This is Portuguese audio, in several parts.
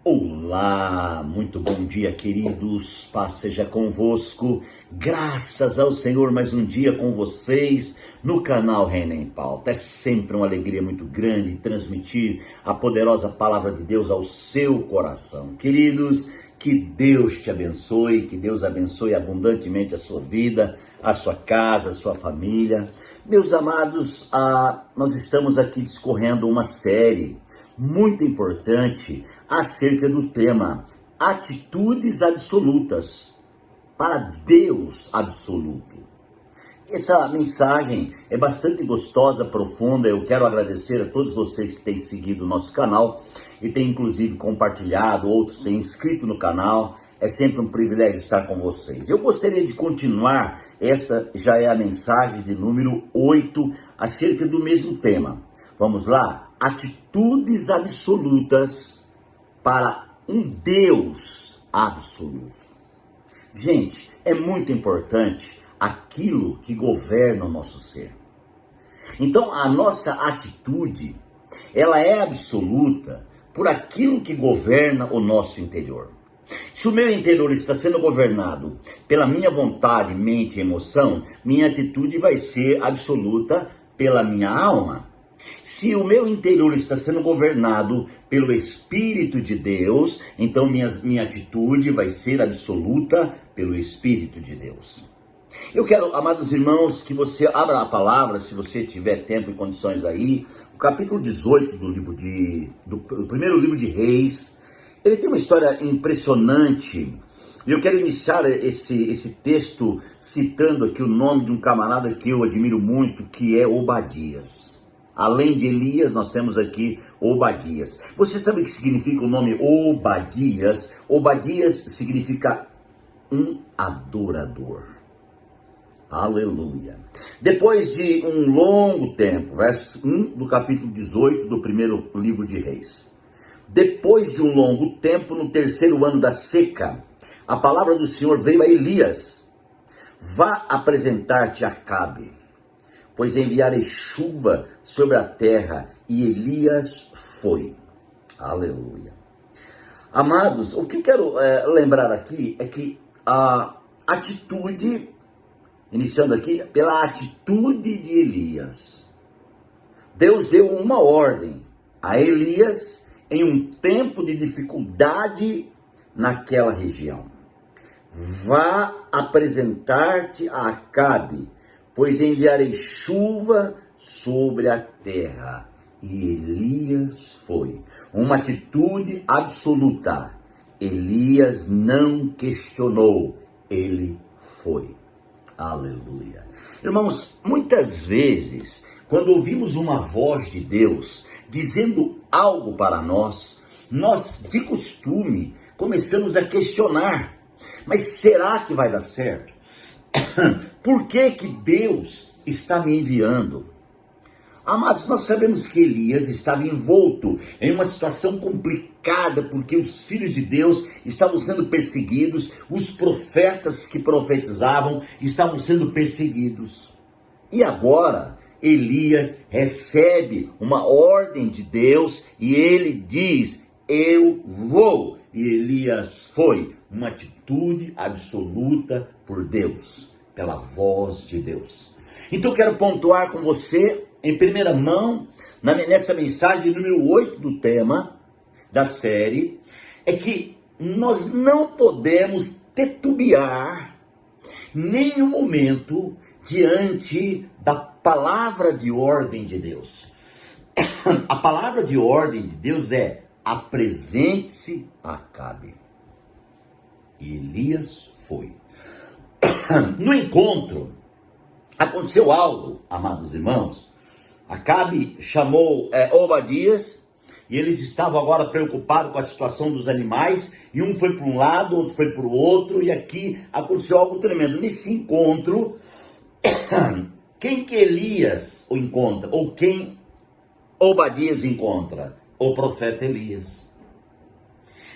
Olá, muito bom dia, queridos. Paz seja convosco. Graças ao Senhor, mais um dia com vocês no canal Reina em Pauta. É sempre uma alegria muito grande transmitir a poderosa palavra de Deus ao seu coração. Queridos, que Deus te abençoe, que Deus abençoe abundantemente a sua vida, a sua casa, a sua família. Meus amados, nós estamos aqui discorrendo uma série muito importante acerca do tema atitudes absolutas para Deus absoluto. Essa mensagem é bastante gostosa, profunda. Eu quero agradecer a todos vocês que têm seguido o nosso canal e têm inclusive compartilhado, outros têm inscrito no canal. É sempre um privilégio estar com vocês. Eu gostaria de continuar, essa já é a mensagem de número 8 acerca do mesmo tema. Vamos lá? Atitudes absolutas para um Deus absoluto. Gente, é muito importante aquilo que governa o nosso ser. Então, a nossa atitude, ela é absoluta por aquilo que governa o nosso interior. Se o meu interior está sendo governado pela minha vontade, mente e emoção, minha atitude vai ser absoluta pela minha alma. Se o meu interior está sendo governado pelo Espírito de Deus, então minha atitude vai ser absoluta pelo Espírito de Deus. Eu quero, amados irmãos, que você abra a palavra, se você tiver tempo e condições aí, o capítulo 18 do primeiro livro de Reis. Ele tem uma história impressionante. E eu quero iniciar esse texto citando aqui o nome de um camarada que eu admiro muito, que é Obadias. Além de Elias, nós temos aqui Obadias. Você sabe o que significa o nome Obadias? Obadias significa um adorador. Aleluia. Depois de um longo tempo, verso 1 do capítulo 18 do primeiro livro de Reis. Depois de um longo tempo, no terceiro ano da seca, a palavra do Senhor veio a Elias. Vá apresentar-te a Acabe, pois enviarei chuva sobre a terra. E Elias foi. Aleluia. Amados, o que eu quero lembrar aqui é que a atitude, iniciando aqui, pela atitude de Elias, Deus deu uma ordem a Elias em um tempo de dificuldade naquela região. Vá apresentar-te a Acabe, pois enviarei chuva sobre a terra. E Elias foi. Uma atitude absoluta. Elias não questionou, ele foi. Aleluia. Irmãos, muitas vezes, quando ouvimos uma voz de Deus dizendo algo para nós de costume começamos a questionar. Mas será que vai dar certo? Por que Deus está me enviando? Amados, nós sabemos que Elias estava envolto em uma situação complicada, porque os filhos de Deus estavam sendo perseguidos, os profetas que profetizavam estavam sendo perseguidos. E agora, Elias recebe uma ordem de Deus e ele diz, eu vou. E Elias foi. Uma atitude absoluta por Deus, pela voz de Deus. Então eu quero pontuar com você, em primeira mão, nessa mensagem número 8 do tema da série, é que nós não podemos titubear nenhum momento diante da palavra de ordem de Deus. A palavra de ordem de Deus é, apresente-se a Acabe. E Elias foi. No encontro, aconteceu algo, amados irmãos. Acabe chamou Obadias, e eles estavam agora preocupados com a situação dos animais, e um foi para um lado, outro foi para o outro, e aqui aconteceu algo tremendo. Nesse encontro, quem que Elias o encontra? Ou quem Obadias encontra? O profeta Elias.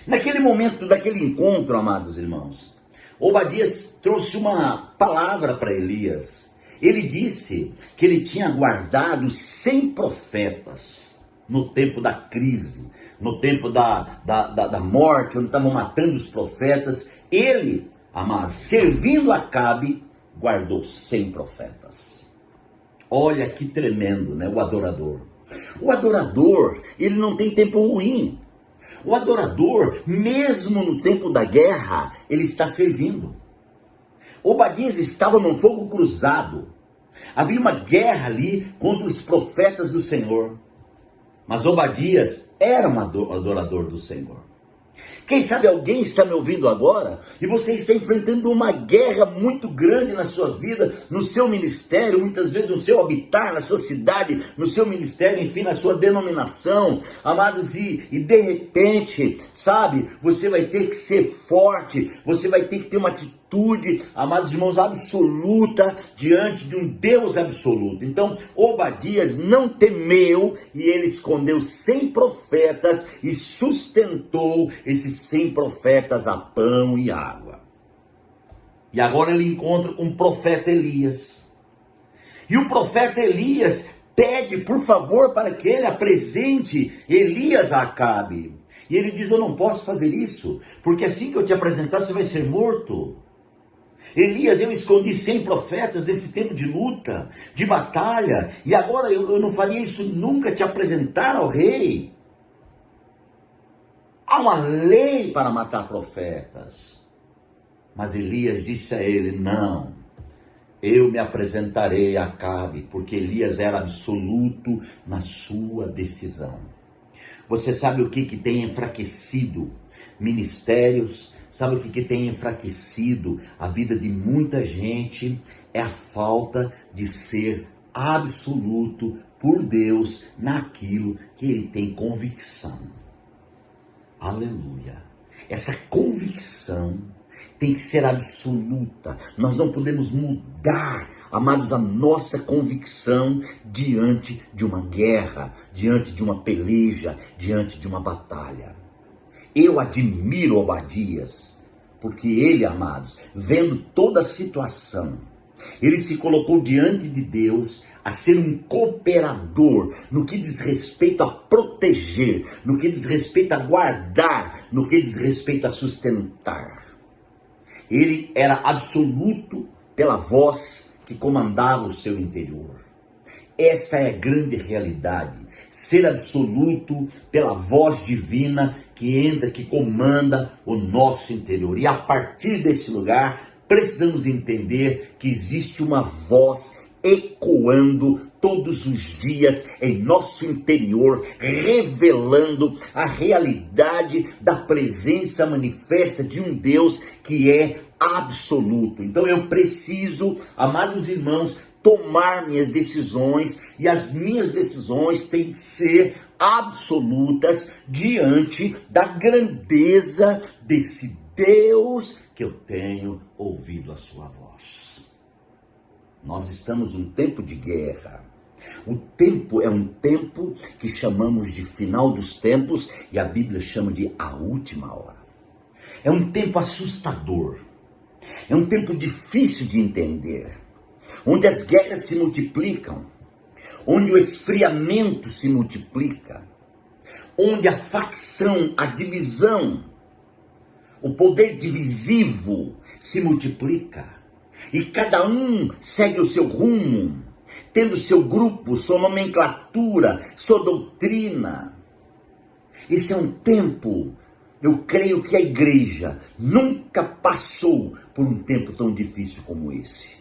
Naquele momento, daquele encontro, amados irmãos, Obadias trouxe uma palavra para Elias. Ele disse que ele tinha guardado 100 profetas no tempo da crise, no tempo da morte, onde estavam matando os profetas, ele, amado, servindo Acabe, guardou 100 profetas. Olha que tremendo, né? O adorador. O adorador, ele não tem tempo ruim. O adorador, mesmo no tempo da guerra, ele está servindo. Obadias estava num fogo cruzado. Havia uma guerra ali contra os profetas do Senhor. Mas Obadias era um adorador do Senhor. Quem sabe alguém está me ouvindo agora e você está enfrentando uma guerra muito grande na sua vida, no seu ministério, muitas vezes no seu habitar, na sua cidade, no seu ministério, enfim, na sua denominação, amados, e de repente, sabe, você vai ter que ser forte, você vai ter que ter uma atitude, amados irmãos, absoluta diante de um Deus absoluto. Então, Obadias não temeu e ele escondeu 100 profetas e sustentou esses 100 profetas a pão e água. E agora ele encontra com o profeta Elias. E o profeta Elias pede, por favor, para que ele apresente Elias a Acabe. E ele diz: eu não posso fazer isso, porque assim que eu te apresentar, você vai ser morto. Elias, eu escondi 100 profetas nesse tempo de luta, de batalha, e agora eu não faria isso nunca, te apresentar ao rei. Há uma lei para matar profetas. Mas Elias disse a ele: não, eu me apresentarei a Acabe, porque Elias era absoluto na sua decisão. Você sabe o que tem enfraquecido ministérios? Sabe o que tem enfraquecido a vida de muita gente? É a falta de ser absoluto por Deus naquilo que ele tem convicção. Aleluia. Essa convicção tem que ser absoluta. Nós não podemos mudar, amados, a nossa convicção diante de uma guerra, diante de uma peleja, diante de uma batalha. Eu admiro Obadias, porque ele, amados, vendo toda a situação, ele se colocou diante de Deus a ser um cooperador no que diz respeito a proteger, no que diz respeito a guardar, no que diz respeito a sustentar. Ele era absoluto pela voz que comandava o seu interior. Esta é a grande realidade. Ser absoluto pela voz divina que entra, que comanda o nosso interior. E a partir desse lugar, precisamos entender que existe uma voz ecoando todos os dias em nosso interior, revelando a realidade da presença manifesta de um Deus que é absoluto. Então eu preciso, amados irmãos, tomar minhas decisões, e as minhas decisões têm que ser absolutas diante da grandeza desse Deus que eu tenho ouvido a sua voz. Nós estamos num tempo de guerra. O tempo é um tempo que chamamos de final dos tempos, e a Bíblia chama de a última hora. É um tempo assustador. É um tempo difícil de entender, onde as guerras se multiplicam, onde o esfriamento se multiplica, onde a facção, a divisão, o poder divisivo se multiplica, e cada um segue o seu rumo, tendo seu grupo, sua nomenclatura, sua doutrina. Esse é um tempo, eu creio que a igreja nunca passou por um tempo tão difícil como esse.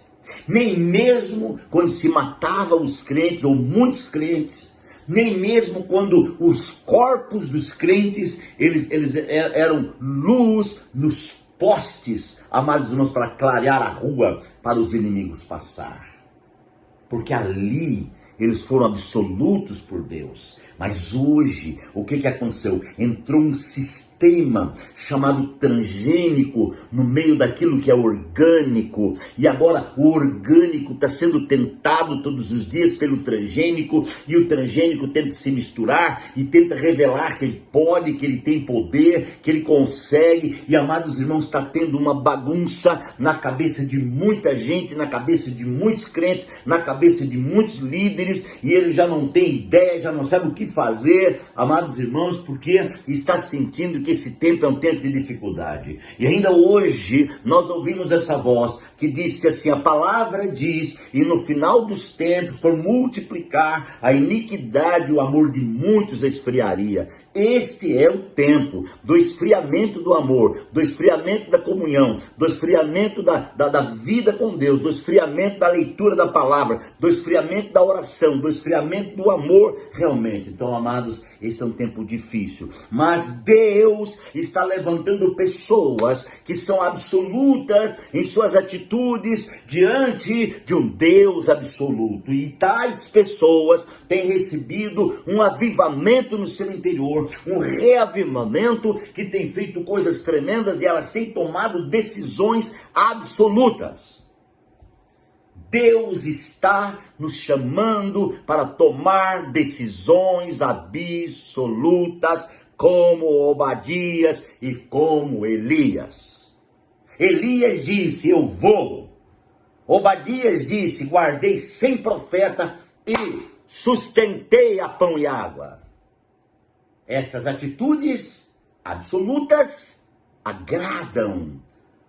Nem mesmo quando se matava os crentes, ou muitos crentes, nem mesmo quando os corpos dos crentes, eles eram luz nos postes, amados irmãos, para clarear a rua para os inimigos passar. Porque ali eles foram absolutos por Deus. Mas hoje, o que aconteceu? Entrou um sistema chamado transgênico no meio daquilo que é orgânico. E agora o orgânico está sendo tentado todos os dias pelo transgênico. E o transgênico tenta se misturar e tenta revelar que ele pode, que ele tem poder, que ele consegue. E, amados irmãos, está tendo uma bagunça na cabeça de muita gente, na cabeça de muitos crentes, na cabeça de muitos líderes. E ele já não tem ideia, já não sabe o que que fazer, amados irmãos, porque está sentindo que esse tempo é um tempo de dificuldade. E ainda hoje nós ouvimos essa voz que disse assim: a palavra diz, e no final dos tempos, por multiplicar a iniquidade, o amor de muitos esfriaria. Este é o tempo do esfriamento do amor, do esfriamento da comunhão, do esfriamento da vida com Deus, do esfriamento da leitura da palavra, do esfriamento da oração, do esfriamento do amor realmente. Então, amados, esse é um tempo difícil, mas Deus está levantando pessoas que são absolutas em suas atitudes diante de um Deus absoluto, e tais pessoas têm recebido um avivamento no seu interior, um reavivamento que tem feito coisas tremendas, e elas têm tomado decisões absolutas. Deus está nos chamando para tomar decisões absolutas, como Obadias e como Elias. Elias disse: eu vou. Obadias disse: guardei 100 profetas e sustentei a pão e água. Essas atitudes absolutas agradam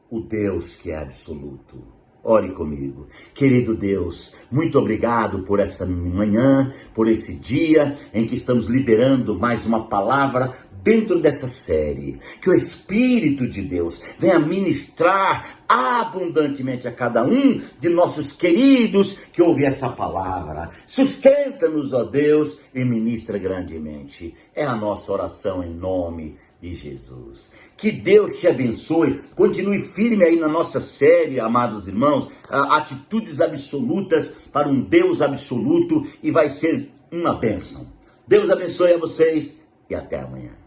o Deus que é absoluto. Ore comigo. Querido Deus, muito obrigado por essa manhã, por esse dia em que estamos liberando mais uma palavra dentro dessa série. Que o Espírito de Deus venha ministrar abundantemente a cada um de nossos queridos que ouve essa palavra. Sustenta-nos, ó Deus, e ministra grandemente. É a nossa oração em nome de Jesus. Que Deus te abençoe. Continue firme aí na nossa série, amados irmãos, atitudes absolutas para um Deus absoluto, e vai ser uma bênção. Deus abençoe a vocês e até amanhã.